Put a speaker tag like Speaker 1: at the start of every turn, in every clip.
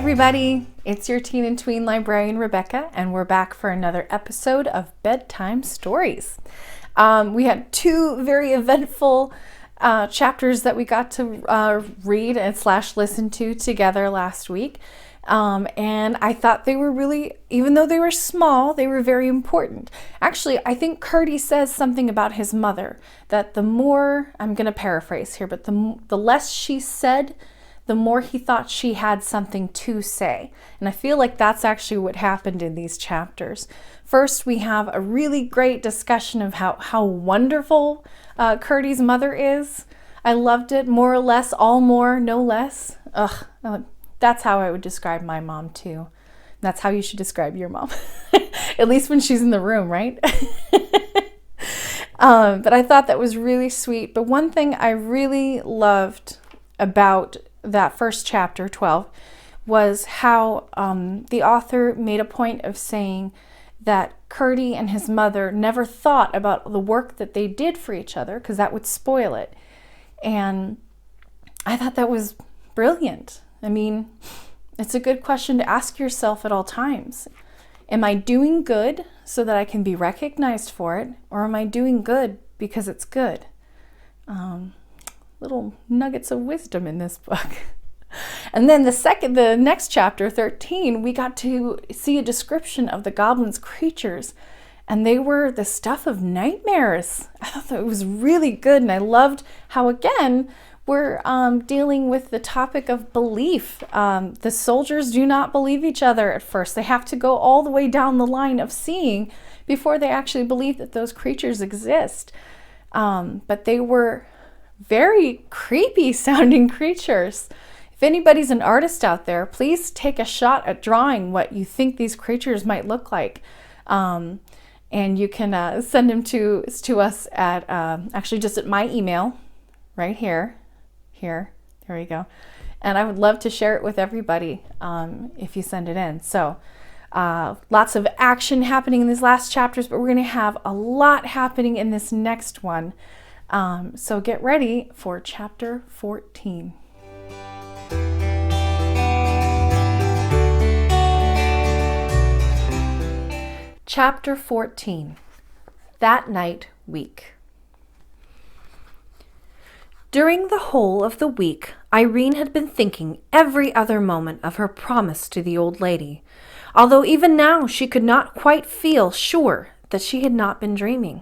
Speaker 1: everybody, it's your teen and tween librarian Rebecca, and we're back for another episode of Bedtime Stories. We had two very eventful chapters that we got to read and / listen to together last week. And I thought they were really, even though they were small, they were very important. Actually, I think Curdy says something about his mother, that the more, I'm going to paraphrase here, but the less she said, the more he thought she had something to say. And I feel like that's actually what happened in these chapters. First, we have a really great discussion of how wonderful Curdy's mother is. I loved it. More or less, all more, no less. That's how I would describe my mom too. That's how you should describe your mom. At least when she's in the room, right? But I thought that was really sweet. But one thing I really loved about that first chapter, 12, was how the author made a point of saying that Curdy and his mother never thought about the work that they did for each other, because that would spoil it. And I thought that was brilliant. I mean, it's a good question to ask yourself at all times. Am I doing good so that I can be recognized for it, or am I doing good because it's good? Little nuggets of wisdom in this book. And then the next chapter, 13, we got to see a description of the goblin's creatures, and they were the stuff of nightmares. I thought that was really good, and I loved how, again, we're dealing with the topic of belief. The soldiers do not believe each other at first. They have to go all the way down the line of seeing before they actually believe that those creatures exist. But they were very creepy sounding creatures. If anybody's an artist out there, please take a shot at drawing what you think these creatures might look like. And you can send them to us at, actually just at my email right here. There we go. And I would love to share it with everybody if you send it in. So lots of action happening in these last chapters, but we're going to have a lot happening in this next one. So get ready for chapter 14. Chapter 14. That Night Week. During the whole of the week, Irene had been thinking every other moment of her promise to the old lady, although even now she could not quite feel sure that she had not been dreaming.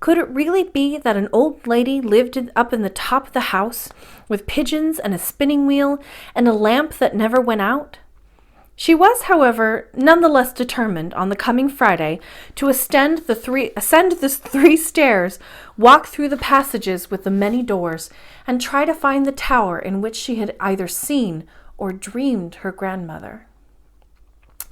Speaker 1: Could it really be that an old lady lived up in the top of the house, with pigeons and a spinning wheel and a lamp that never went out? She was, however, none the less determined on the coming Friday to ascend the three stairs, walk through the passages with the many doors, and try to find the tower in which she had either seen or dreamed her grandmother.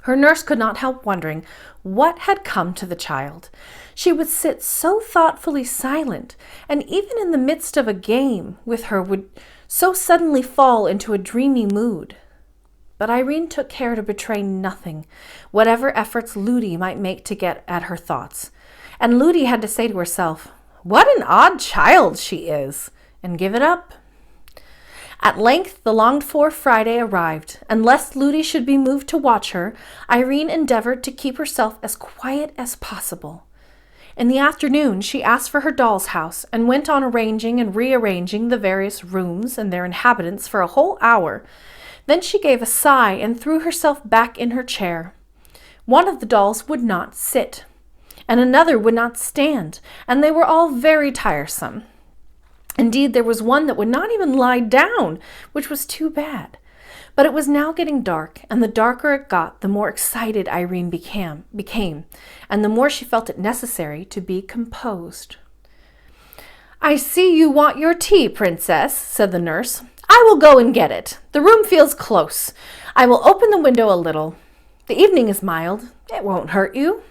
Speaker 1: Her nurse could not help wondering what had come to the child. She would sit so thoughtfully silent, and even in the midst of a game with her would so suddenly fall into a dreamy mood. But Irene took care to betray nothing, whatever efforts Ludi might make to get at her thoughts. And Ludi had to say to herself, "What an odd child she is," and give it up. At length the longed-for Friday arrived, and lest Ludi should be moved to watch her, Irene endeavored to keep herself as quiet as possible. In the afternoon she asked for her doll's house, and went on arranging and rearranging the various rooms and their inhabitants for a whole hour. Then she gave a sigh and threw herself back in her chair. One of the dolls would not sit, and another would not stand, and they were all very tiresome. Indeed, there was one that would not even lie down, which was too bad. But it was now getting dark, and the darker it got, the more excited Irene became, and the more she felt it necessary to be composed. "I see you want your tea, princess," said the nurse. "I will go and get it. The room feels close. I will open the window a little. The evening is mild. It won't hurt you."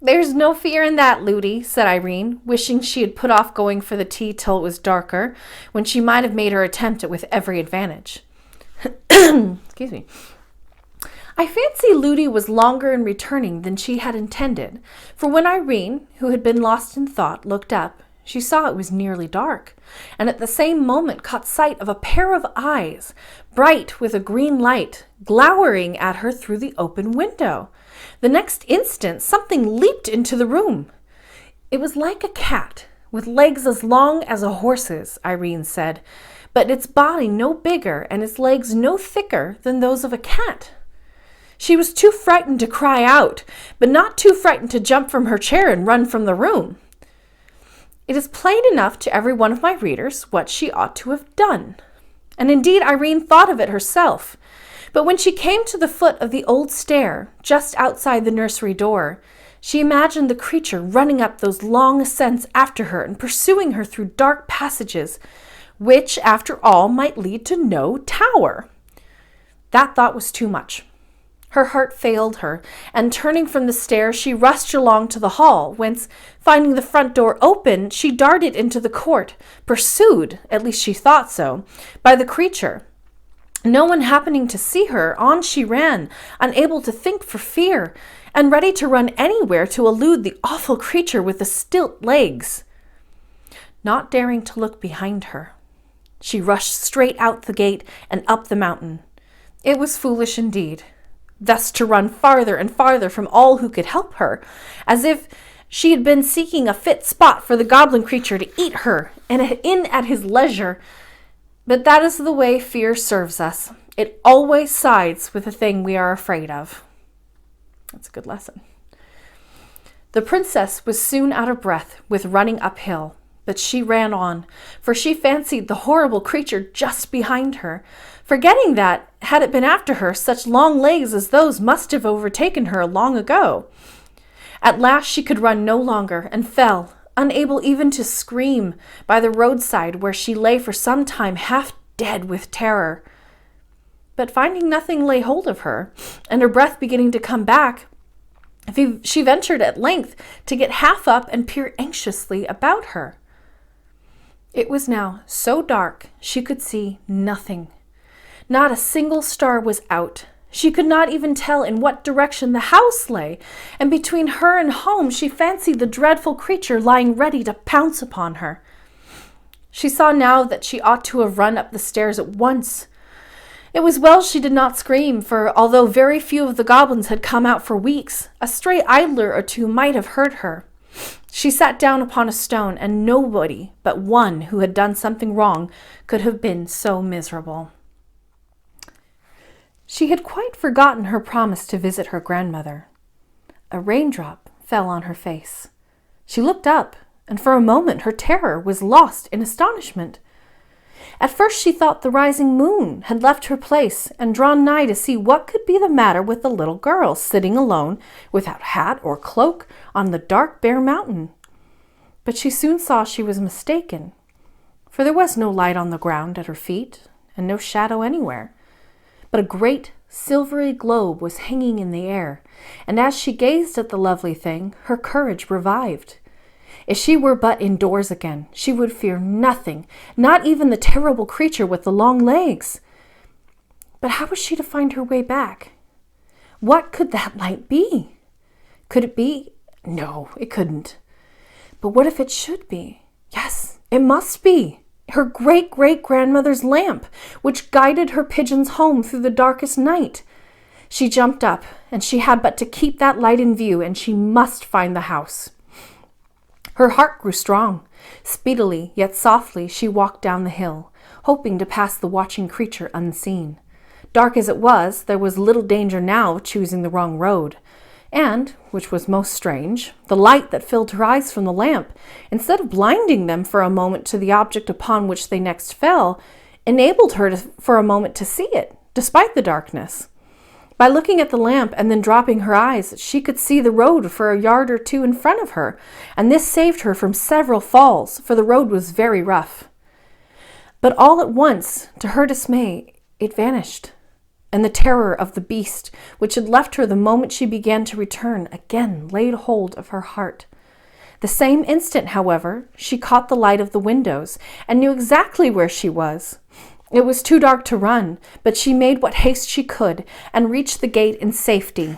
Speaker 1: "There's no fear in that, Ludi," said Irene, wishing she had put off going for the tea till it was darker, when she might have made her attempt it with every advantage. Excuse me. I fancy Ludi was longer in returning than she had intended, for when Irene, who had been lost in thought, looked up, she saw it was nearly dark, and at the same moment caught sight of a pair of eyes, bright with a green light, glowering at her through the open window. The next instant, something leaped into the room. It was like a cat, with legs as long as a horse's, Irene said, but its body no bigger and its legs no thicker than those of a cat. She was too frightened to cry out, but not too frightened to jump from her chair and run from the room. It is plain enough to every one of my readers what she ought to have done. And indeed Irene thought of it herself. But when she came to the foot of the old stair, just outside the nursery door, she imagined the creature running up those long ascents after her and pursuing her through dark passages, which, after all, might lead to no tower. That thought was too much. Her heart failed her, and turning from the stair, she rushed along to the hall, whence, finding the front door open, she darted into the court, pursued, at least she thought so, by the creature. No one happening to see her, on she ran, unable to think for fear, and ready to run anywhere to elude the awful creature with the stilt legs. Not daring to look behind her, she rushed straight out the gate and up the mountain. It was foolish indeed, thus to run farther and farther from all who could help her, as if she had been seeking a fit spot for the goblin creature to eat her, and in at his leisure. But that is the way fear serves us. It always sides with the thing we are afraid of. That's a good lesson. The princess was soon out of breath with running uphill, but she ran on, for she fancied the horrible creature just behind her, forgetting that, had it been after her, such long legs as those must have overtaken her long ago. At last she could run no longer, and fell, unable even to scream, by the roadside, where she lay for some time half dead with terror. But finding nothing lay hold of her, and her breath beginning to come back, she ventured at length to get half up and peer anxiously about her. It was now so dark she could see nothing. Not a single star was out. She could not even tell in what direction the house lay, and between her and home she fancied the dreadful creature lying ready to pounce upon her. She saw now that she ought to have run up the stairs at once. It was well she did not scream, for although very few of the goblins had come out for weeks, a stray idler or two might have heard her. She sat down upon a stone, and nobody but one who had done something wrong could have been so miserable. She had quite forgotten her promise to visit her grandmother. A raindrop fell on her face. She looked up, and for a moment her terror was lost in astonishment. At first she thought the rising moon had left her place and drawn nigh to see what could be the matter with the little girl sitting alone, without hat or cloak, on the dark bare mountain. But she soon saw she was mistaken, for there was no light on the ground at her feet, and no shadow anywhere. But a great silvery globe was hanging in the air, and as she gazed at the lovely thing, her courage revived. If she were but indoors again, she would fear nothing, not even the terrible creature with the long legs. But how was she to find her way back? What could that light be? Could it be? No, it couldn't. But what if it should be? Yes, it must be. Her great-great-grandmother's lamp, which guided her pigeons home through the darkest night. She jumped up, and she had but to keep that light in view, and she must find the house. Her heart grew strong. Speedily, yet softly, she walked down the hill, hoping to pass the watching creature unseen. Dark as it was, there was little danger now of choosing the wrong road. And, which was most strange, the light that filled her eyes from the lamp, instead of blinding them for a moment to the object upon which they next fell, enabled her for a moment to see it, despite the darkness. By looking at the lamp and then dropping her eyes, she could see the road for a yard or two in front of her, and this saved her from several falls, for the road was very rough. But all at once, to her dismay, it vanished, and the terror of the beast, which had left her the moment she began to return, again laid hold of her heart. The same instant, however, she caught the light of the windows, and knew exactly where she was. It was too dark to run, but she made what haste she could, and reached the gate in safety.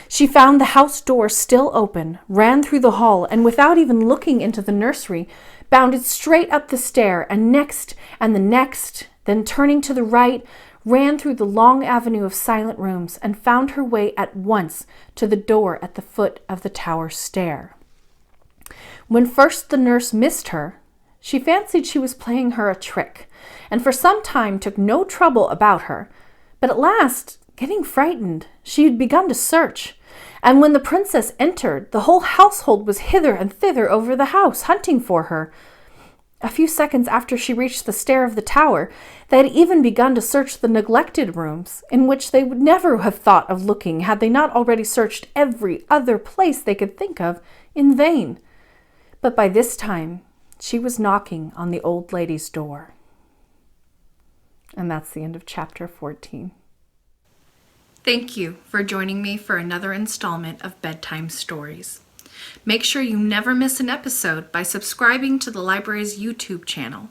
Speaker 1: She found the house door still open, ran through the hall, and without even looking into the nursery, bounded straight up the stair, and next, and the next, then turning to the right, ran through the long avenue of silent rooms and found her way at once to the door at the foot of the tower stair. When first the nurse missed her, she fancied she was playing her a trick, and for some time took no trouble about her. But at last, getting frightened, she had begun to search, and when the princess entered, the whole household was hither and thither over the house, hunting for her. A few seconds after she reached the stair of the tower, they had even begun to search the neglected rooms, in which they would never have thought of looking had they not already searched every other place they could think of in vain. But by this time, she was knocking on the old lady's door. And that's the end of chapter 14.
Speaker 2: Thank you for joining me for another installment of Bedtime Stories. Make sure you never miss an episode by subscribing to the library's YouTube channel.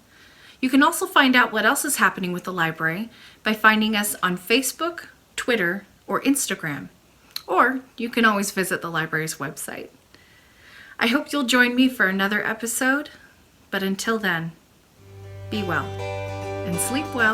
Speaker 2: You can also find out what else is happening with the library by finding us on Facebook, Twitter, or Instagram. Or you can always visit the library's website. I hope you'll join me for another episode, but until then, be well and sleep well.